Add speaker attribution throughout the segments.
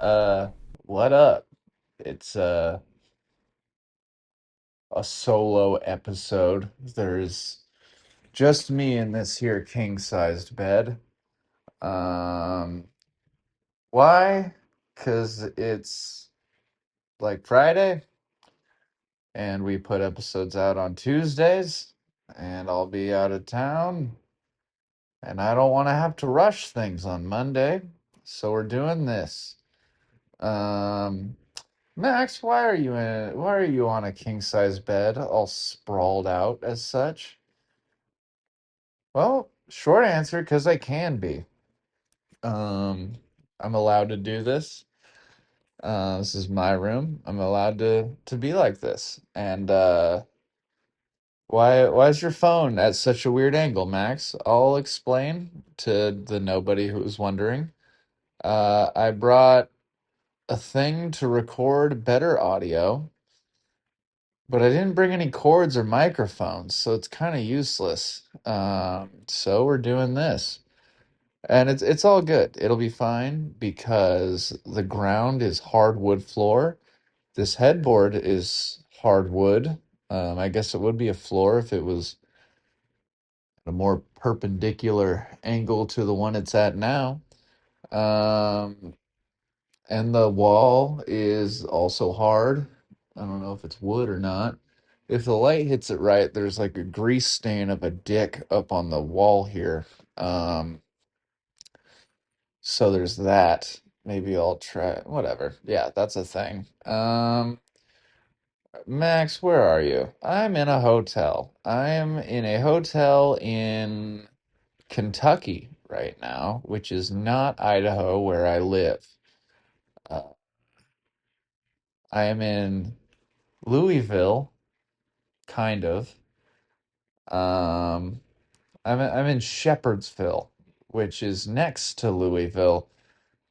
Speaker 1: Uh, what up? It's a solo episode. There's just me in this here king-sized bed. Um, why? 'Cause it's like Friday and we put episodes out on Tuesdays and I'll be out of town and I don't want to have to rush things on Monday. So we're doing this. Um, Max, why are you on a king size bed, all sprawled out as such? Well, short answer, because I can be. Um, I'm allowed to do this. This is my room. I'm allowed to be like this. And why is your phone at such a weird angle, Max? I'll explain to the nobody who's wondering. I brought a thing to record better audio. But I didn't bring any cords or microphones, so it's kind of useless. So we're doing this, and it's all good. It'll be fine because the ground is hardwood floor. This headboard is hardwood. I guess it would be a floor if it was a more perpendicular angle to the one it's at now. Um, And the wall is also hard. I don't know if it's wood or not. If the light hits it right, there's like a grease stain of a dick up on the wall here. Um, so there's that. Maybe I'll try whatever. Yeah, that's a thing. Max, where are you? I'm in a hotel. I'm in a hotel in Kentucky right now, which is not Idaho where I live. Uh, I am in Louisville, kind of. Um, I'm in Shepherdsville, which is next to Louisville.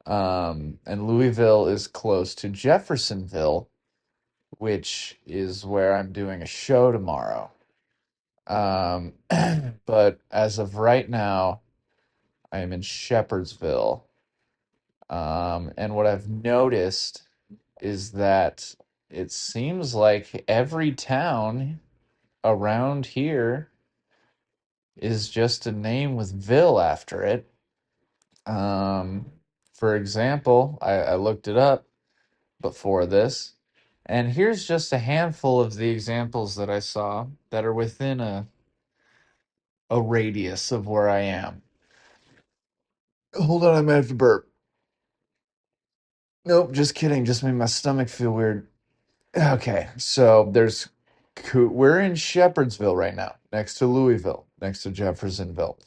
Speaker 1: And Louisville is close to Jeffersonville, which is where I'm doing a show tomorrow. Um, but as of right now, I am in Shepherdsville. And what I've noticed is that it seems like every town around here is just a name with Ville after it. Um, for example, I looked it up before this, and here's just a handful of the examples that I saw that are within a radius of where I am. Hold on, I might have to burp. Nope, just kidding. Just made my stomach feel weird. Okay, so we're in Shepherdsville right now, next to Louisville, next to Jeffersonville.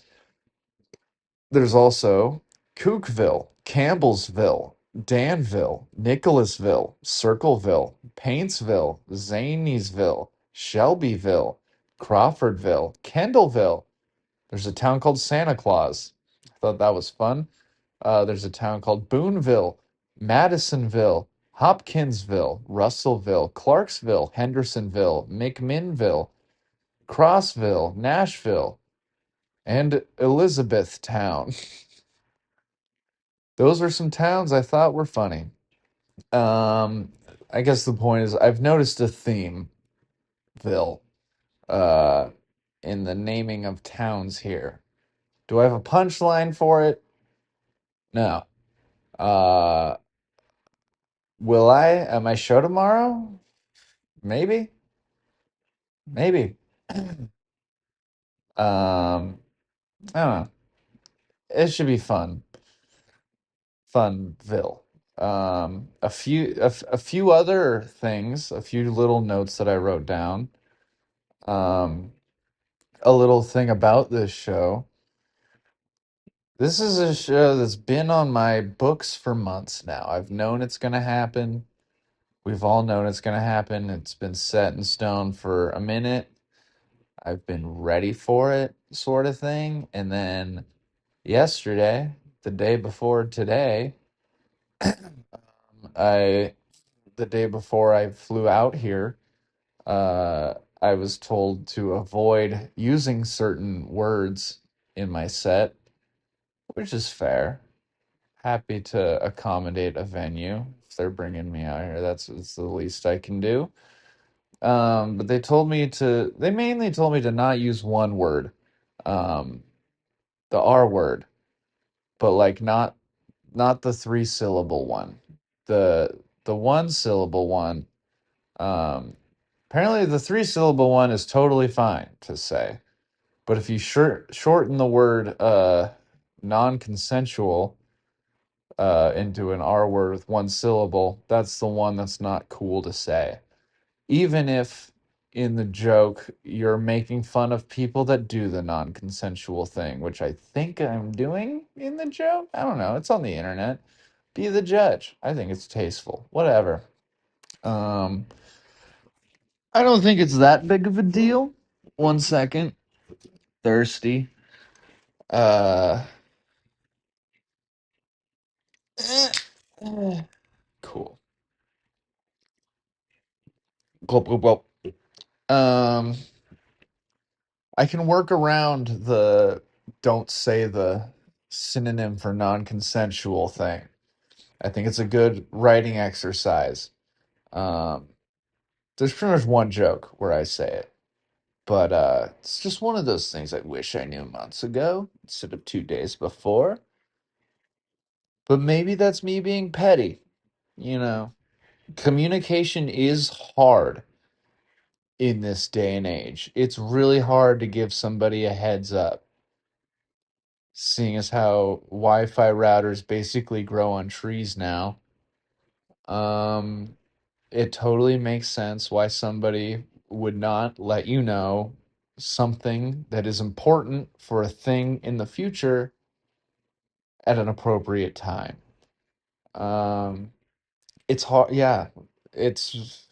Speaker 1: There's also Cookville, Campbellsville, Danville, Nicholasville, Circleville, Paintsville, Zanesville, Shelbyville, Crawfordville, Kendallville. There's a town called Santa Claus. I thought that was fun. There's a town called Boonville, Madisonville, Hopkinsville, Russellville, Clarksville, Hendersonville, McMinnville, Crossville, Nashville, and Elizabethtown. Those were some towns I thought were funny. Um, I guess the point is I've noticed a theme, Vil, uh, in the naming of towns here. Do I have a punchline for it? No. Uh, will I at my show tomorrow? Maybe. Maybe. I don't know. It should be fun. Funville. A few other things, a few little notes that I wrote down. Um, a little thing about this show. This is a show that's been on my books for months now. I've known it's going to happen. We've all known it's going to happen. It's been set in stone for a minute. I've been ready for it, sort of thing. And then yesterday, the day before today, I the day before I flew out here, uh, I was told to avoid using certain words in my set, which is fair. Happy to accommodate a venue if they're bringing me out here. That's the least I can do. But they mainly told me to not use one word, um, the R word, but like not the three syllable one. The one syllable one, um, apparently the three syllable one is totally fine to say. But if you shorten the word non-consensual into an R word with one syllable, that's the one that's not cool to say. Even if in the joke you're making fun of people that do the non-consensual thing, which I think I'm doing in the joke. I don't know. It's on the internet. Be the judge. I think it's tasteful. Whatever. Um, I don't think it's that big of a deal. One second. Thirsty. Uh, cool. Gulp, gulp, gulp. Um, I can work around the don't say the synonym for non-consensual thing. I think it's a good writing exercise. Um, there's pretty much one joke where I say it, but it's just one of those things I wish I knew months ago instead of 2 days before. But maybe that's me being petty. You know, communication is hard in this day and age. It's really hard to give somebody a heads up, seeing as how Wi-Fi routers basically grow on trees now. Um, it totally makes sense why somebody would not let you know something that is important for a thing in the future at an appropriate time. Um, it's hard. Yeah, it's.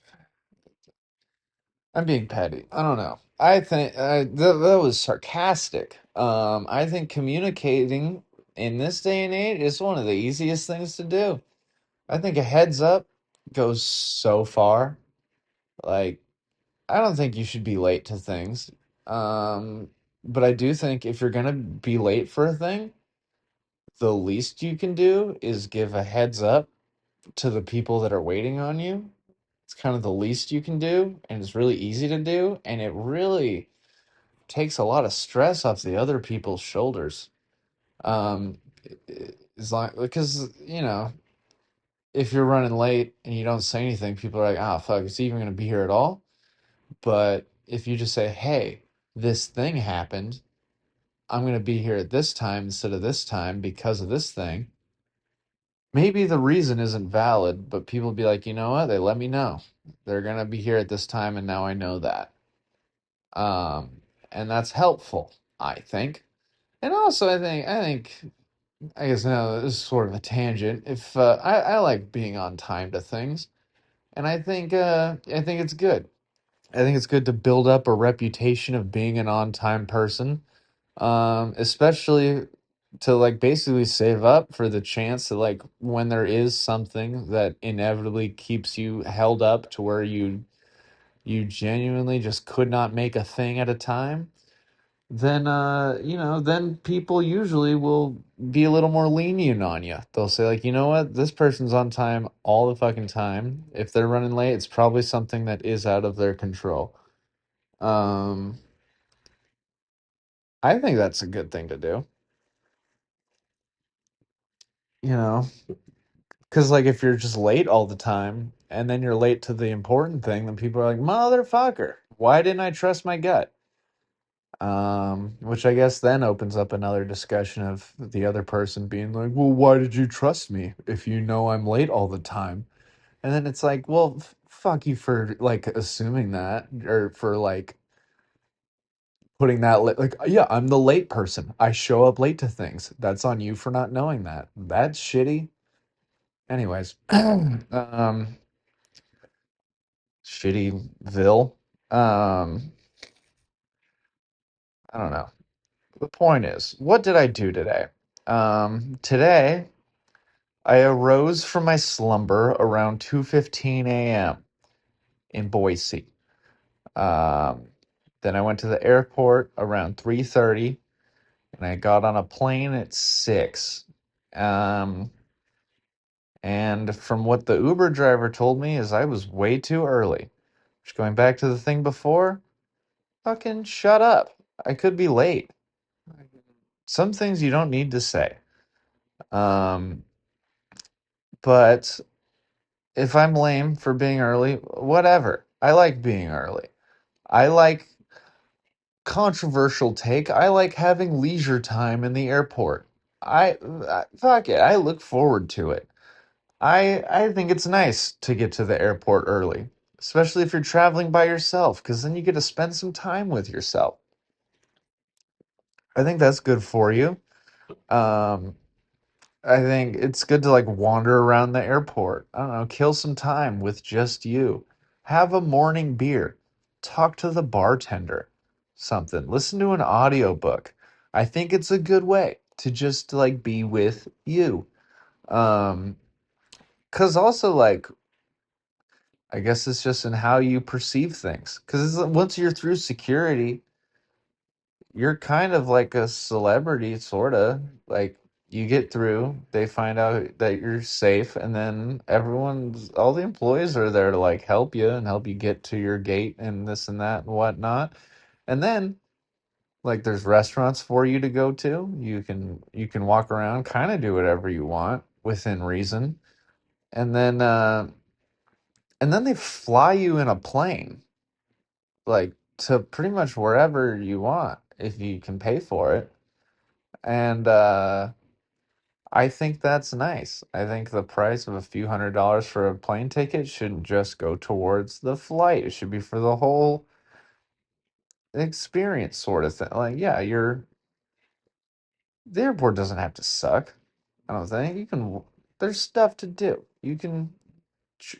Speaker 1: I'm being petty. I don't know. I think that was sarcastic. I think communicating in this day and age is one of the easiest things to do. I think a heads up goes so far. Like, I don't think you should be late to things. But I do think if you're gonna be late for a thing, the least you can do is give a heads up to the people that are waiting on you. It's kind of the least you can do, and it's really easy to do, and it really takes a lot of stress off the other people's shoulders. Um, as long because if you're running late and you don't say anything, people are like, "Ah, fuck, is he even gonna be here at all?" But if you just say, "Hey, this thing happened. I'm going to be here at this time instead of this time because of this thing." Maybe the reason isn't valid, but people be like, "You know what? They let me know. They're going to be here at this time and now I know that." Um and that's helpful, I think. And also I guess now this is sort of a tangent. If I like being on time to things, and I think it's good. I think it's good to build up a reputation of being an on-time person, especially to like basically save up for the chance that like when there is something that inevitably keeps you held up to where you genuinely just could not make a thing at a time, then then people usually will be a little more lenient on you. They'll say like, you know what, this person's on time all the fucking time. If they're running late, it's probably something that is out of their control. um I think that's a good thing to do, you know. Because, like, if you're just late all the time and then you're late to the important thing, then people are like, motherfucker, why didn't I trust my gut? Which I guess then opens up another discussion of the other person being like, well, why did you trust me if you know I'm late all the time? And then it's like, well, fuck you for, like, assuming that, or for, like, putting that, like, yeah, I'm the late person. I show up late to things. That's on you for not knowing that. That's shitty. Anyways, Shittyville. Um, I don't know. The point is, what did I do today? Today I arose from my slumber around 2:15 a.m. in Boise. Um, then I went to the airport around 3:30 and I got on a plane at 6. Um, and from what the Uber driver told me is I was way too early. Just going back to the thing before, fucking shut up. I could be late. Some things you don't need to say. Um, but if I'm lame for being early, whatever. I like being early. I like controversial take. I like having leisure time in the airport. Fuck it. I look forward to it. I think it's nice to get to the airport early, especially if you're traveling by yourself, because then you get to spend some time with yourself. I think that's good for you. Um, I think it's good to like wander around the airport. I don't know, kill some time with just you. Have a morning beer. Talk to the bartender. Something. Listen to an audiobook. I think it's a good way to just like be with you. Um, 'Cause also like I guess it's just in how you perceive things. 'Cause once you're through security, you're kind of like a celebrity, sorta. Like you get through, they find out that you're safe, and then all the employees are there to like help you and help you get to your gate and this and that and whatnot. And then like there's restaurants for you to go to. You can walk around, kind of do whatever you want within reason. And then they fly you in a plane, like to pretty much wherever you want if you can pay for it. And I think that's nice. I think the price of a few $100s for a plane ticket shouldn't just go towards the flight. It should be for the whole experience sort of thing. Like, yeah, the airport doesn't have to suck. I don't think there's stuff to do. Tr-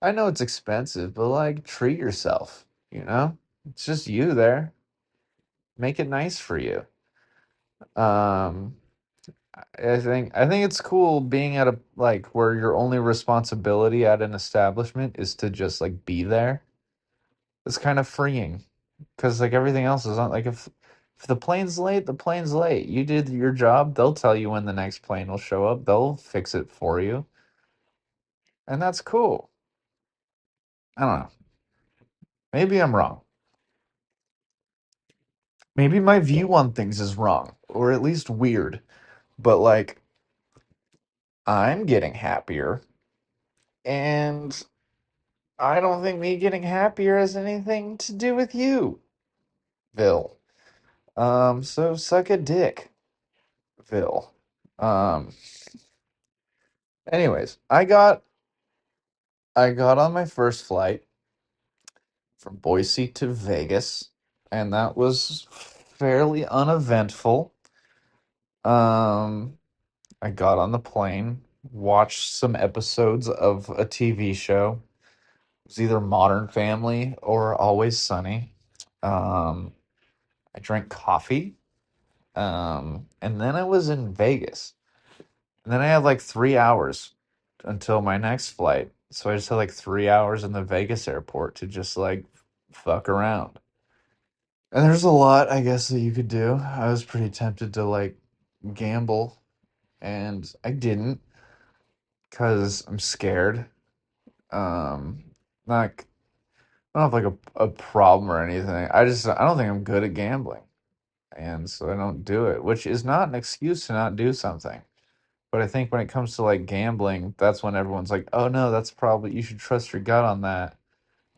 Speaker 1: I know it's expensive, but like treat yourself, you know? It's just you there. Make it nice for you. Um I think it's cool being at a like where your only responsibility at an establishment is to just like be there. It's kind of freeing because like everything else is on like if the plane's late, the plane's late. You did your job, they'll tell you when the next plane will show up. They'll fix it for you. And that's cool. I don't know. Maybe I'm wrong. Maybe my view on things is wrong or at least weird. But like I'm getting happier and I don't think me getting happier has anything to do with you, Ville. So suck a dick, Ville. Um, anyways, I got on my first flight from Boise to Vegas, and that was fairly uneventful. Um, I got on the plane, watched some episodes of a TV show. It was either Modern Family or Always Sunny. Um, I drank coffee. And then I was in Vegas. And then I had like 3 hours until my next flight. So I just had like 3 hours in the Vegas airport to just like fuck around. And there's a lot, I guess, that you could do. I was pretty tempted to like gamble, and I didn't because I'm scared. Um, not, I don't have like a problem or anything. I don't think I'm good at gambling. And so I don't do it, which is not an excuse to not do something. But I think when it comes to like gambling, that's when everyone's like, "Oh no, that's probably you should trust your gut on that.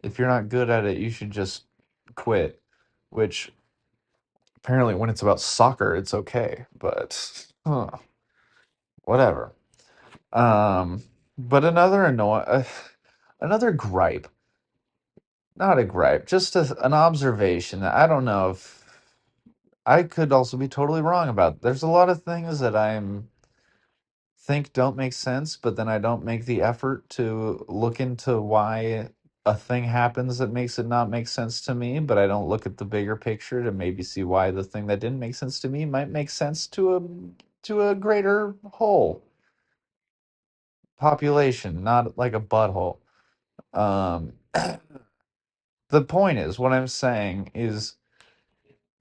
Speaker 1: If you're not good at it, you should just quit." Which apparently when it's about soccer, it's okay, but whatever. But another gripe, not a gripe, just an observation that I don't know if I could also be totally wrong about. There's a lot of things that I'm think don't make sense, but then I don't make the effort to look into why a thing happens that makes it not make sense to me, but I don't look at the bigger picture to maybe see why the thing that didn't make sense to me might make sense to a greater whole population, not like a butthole. Um, the point is, what I'm saying is,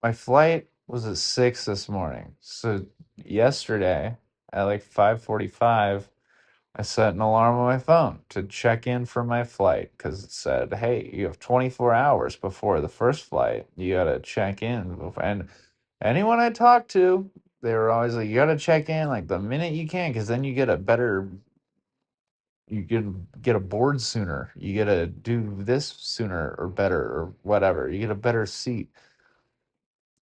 Speaker 1: my flight was at 6 this morning. So yesterday at like 5:45, I set an alarm on my phone to check in for my flight because it said, "Hey, you have 24 hours before the first flight. You gotta check in." And anyone I talked to, they were always like, "You gotta check in like the minute you can, because then you get a better, you can get aboard sooner. You get to do this sooner or better or whatever. You get a better seat."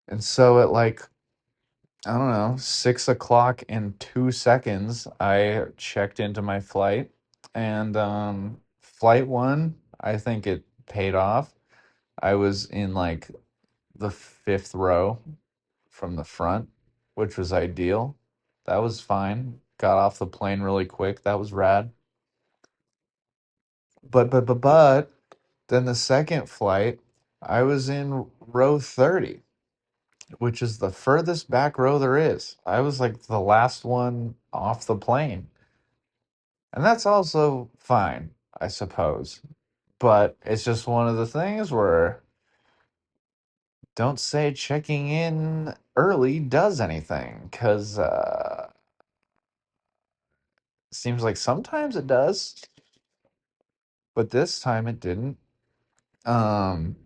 Speaker 1: And so at like, I don't know, 6 o'clock and 2 seconds, I checked into my flight. And flight one, I think it paid off. I was in like the fifth row from the front, which was ideal. That was fine. Got off the plane really quick. That was rad. But then the second flight, I was in row 30, which is the furthest back row there is. I was like the last one off the plane. And that's also fine, I suppose. But it's just one of the things where don't say checking in early does anything, because seems like sometimes it does, but this time it didn't. Um,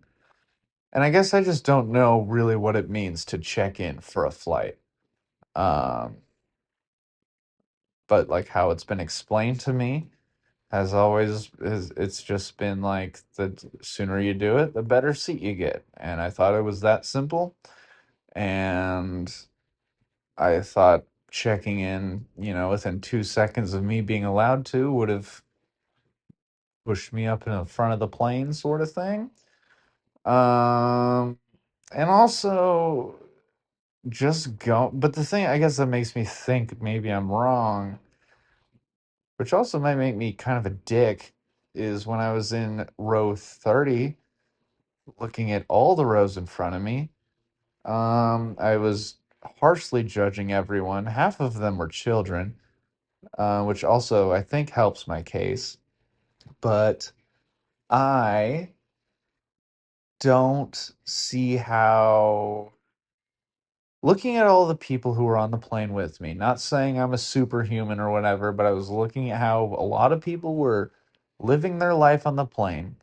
Speaker 1: and I guess I just don't know really what it means to check in for a flight. Um, but like how it's been explained to me has always is it's just been like the sooner you do it, the better seat you get. And I thought it was that simple. And I thought checking in, within 2 seconds of me being allowed to would have pushed me up in the front of the plane, sort of thing. Um, and also just go. But the thing, I guess, that makes me think maybe I'm wrong, which also might make me kind of a dick, is when I was in row 30, looking at all the rows in front of me. I was harshly judging everyone. Half of them were children, which also I think helps my case. But I don't see how, looking at all the people who were on the plane with me, not saying I'm a superhuman or whatever, but I was looking at how a lot of people were living their life on the plane.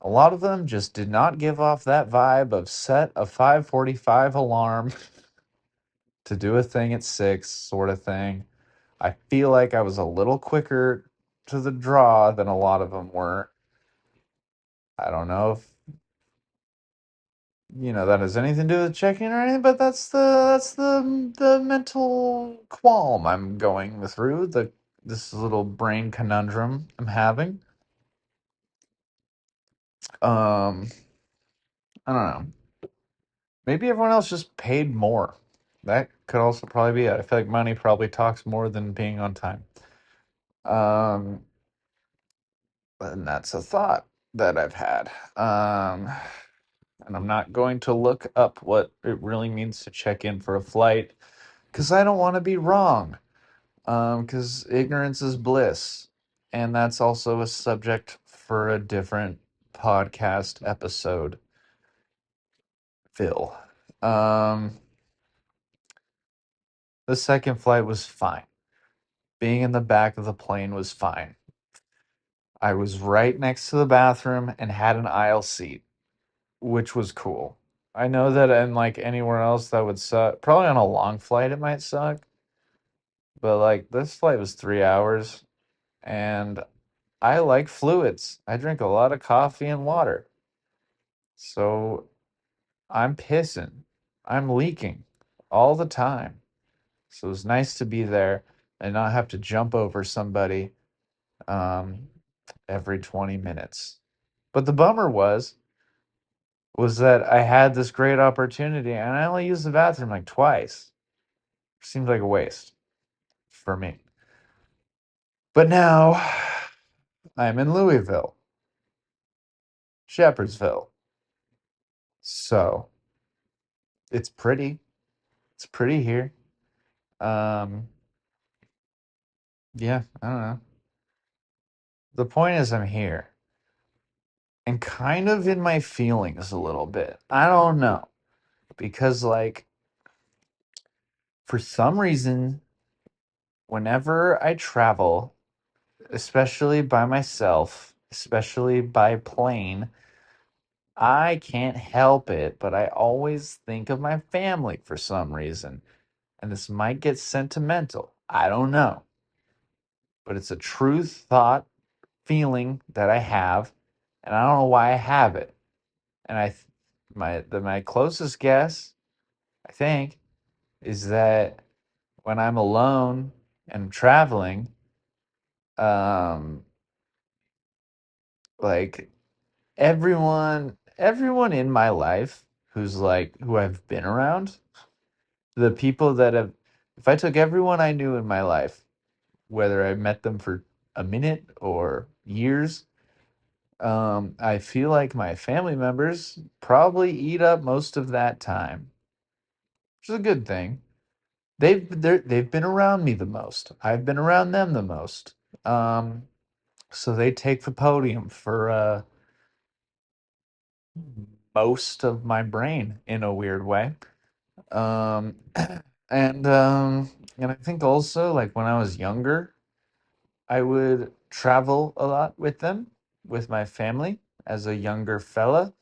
Speaker 1: A lot of them just did not give off that vibe of set a 5:45 alarm to do a thing at 6 sort of thing. I feel like I was a little quicker to the draw than a lot of them were. I don't know if that has anything to do with checking or anything, but that's the mental qualm I'm going through, this little brain conundrum I'm having. Um, I don't know. Maybe everyone else just paid more. That could also probably be it. I feel like money probably talks more than being on time. Um, and that's a thought that I've had. And I'm not going to look up what it really means to check in for a flight because I don't want to be wrong. Because ignorance is bliss, and that's also a subject for a different podcast episode. Phil, um, the second flight was fine. Being in the back of the plane was fine. I was right next to the bathroom and had an aisle seat, which was cool. I know that in like anywhere else that would suck. Probably on a long flight it might suck, but like this flight was 3 hours, and I like fluids. I drink a lot of coffee and water. So I'm pissing. I'm leaking all the time. So it was nice to be there and not have to jump over somebody um, every 20 minutes. But the bummer was that I had this great opportunity and I only used the bathroom like twice. Seems like a waste for me. But now I'm in Louisville. Shepherdsville. So it's pretty. It's pretty here. Um, yeah, I don't know. The point is, I'm here and kind of in my feelings a little bit. I don't know because, like, for some reason, whenever I travel, especially by myself, especially by plane, I can't help it, but I always think of my family for some reason. And this might get sentimental. I don't know. But it's a true thought, feeling that I have, and I don't know why I have it. And my closest guess, I think, is that when I'm alone and traveling, um, like everyone in my life who I've been around, the people that have, if I took everyone I knew in my life, whether I met them for a minute or years, I feel like my family members probably eat up most of that time, which is a good thing. They've been around me the most. I've been around them the most. Um, so they take the podium for most of my brain in a weird way. Um, and um, and I think also like when I was younger, I would travel a lot with them, with my family as a younger fella.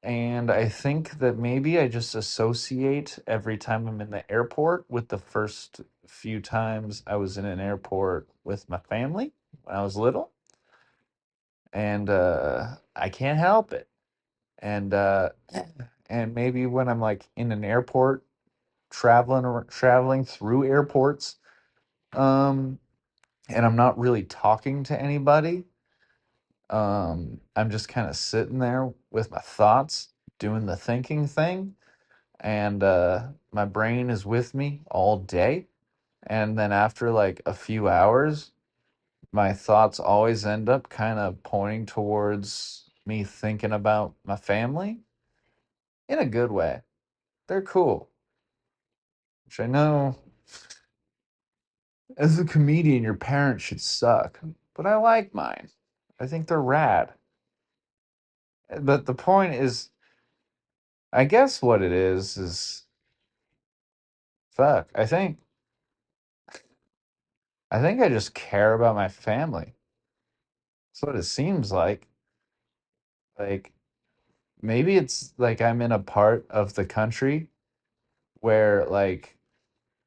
Speaker 1: And I think that maybe I just associate every time I'm in the airport with the first few times I was in an airport with my family when I was little. And I can't help it. And and maybe when I'm like in an airport traveling through airports, um, and I'm not really talking to anybody. I'm just kind of sitting there with my thoughts, doing the thinking thing, and my brain is with me all day. And then after like a few hours, my thoughts always end up kind of pointing towards me thinking about my family in a good way. They're cool, which I know as a comedian, your parents should suck, but I like mine. I think they're rad. But the point is, I guess what it is fuck. I think I just care about my family. That's what it seems like. Like maybe it's like I'm in a part of the country where like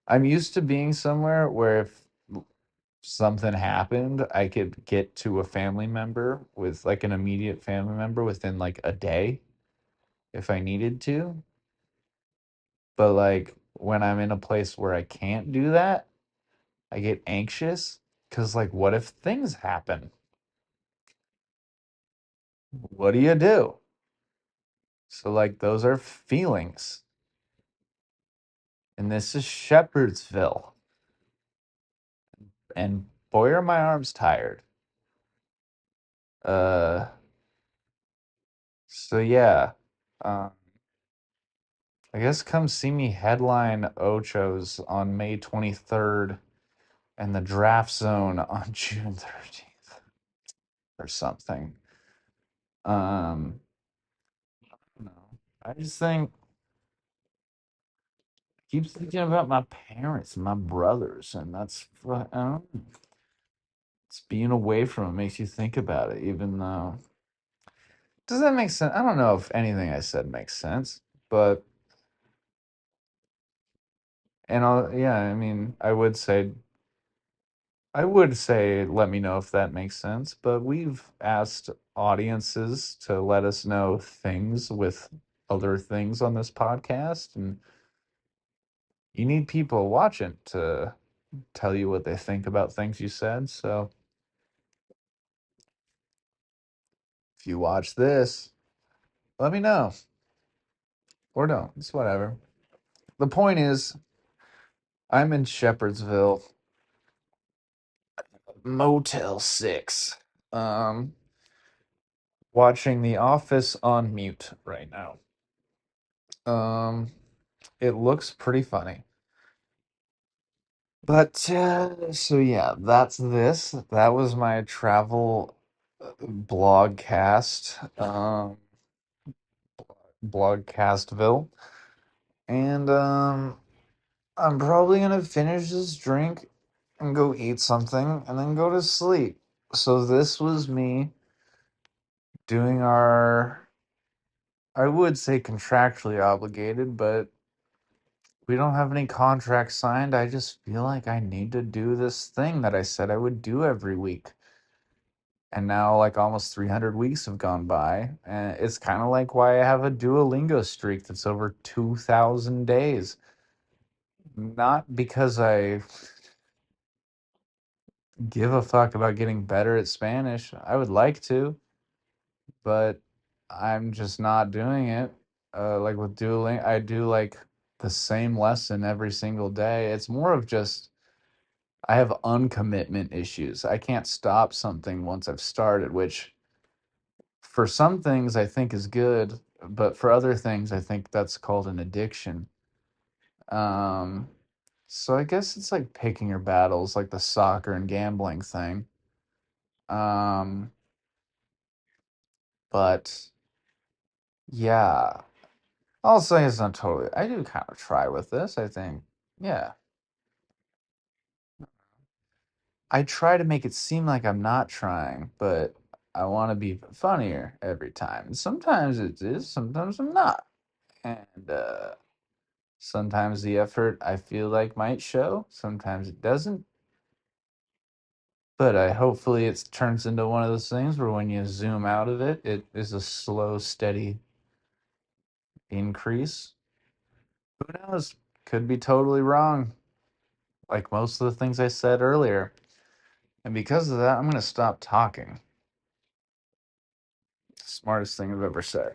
Speaker 1: I'm used to being somewhere where if something happened, I could get to a family member with like an immediate family member within like a day if I needed to. But like when I'm in a place where I can't do that, I get anxious because like what if things happen? What do you do? So like those are feelings. And this is Shepherdsville. And boy are my arms tired. Uh so yeah. Um I guess come see me headline Ochos on May 23rd and the draft zone on June 13th or something. I don't know. I just think I keep thinking about my parents and my brothers, and I don't know. It's being away from it makes you think about it, even though does that make sense? I don't know if anything I said makes sense, but yeah, I mean, I would say let me know if that makes sense, but we've asked audiences to let us know things with other things on this podcast, and you need people watching to tell you what they think about things you said. So if you watch this, let me know or don't. It's whatever. The point is, I'm in Shepherdsville, Motel 6. Um, Watching The Office on mute right now. Um, it looks pretty funny. But so yeah, that's this. That was my travel blogcast, blogcastville, and I'm probably gonna finish this drink and go eat something and then go to sleep. So this was me doing our, I would say contractually obligated, but we don't have any contracts signed. I just feel like I need to do this thing that I said I would do every week. And now, like, almost 300 weeks have gone by. And it's kind of like why I have a Duolingo streak that's over 2,000 days. Not because I give a fuck about getting better at Spanish. I would like to, but I'm just not doing it. Like with Duolingo, I do like the same lesson every single day. It's more of just I have uncommitment issues. I can't stop something once I've started, which for some things I think is good, but for other things I think that's called an addiction. Um, so I guess it's like picking your battles, like the soccer and gambling thing. Um, but yeah, I'll say it's not totally. I do kind of try with this. I think, yeah, I try to make it seem like I'm not trying, but I want to be funnier every time. And sometimes it is, sometimes I'm not. And sometimes the effort I feel like might show, sometimes it doesn't. But I hopefully it turns into one of those things where when you zoom out of it, it is a slow, steady increase. Who knows? Could be totally wrong, like most of the things I said earlier. And because of that, I'm going to stop talking. Smartest thing I've ever said.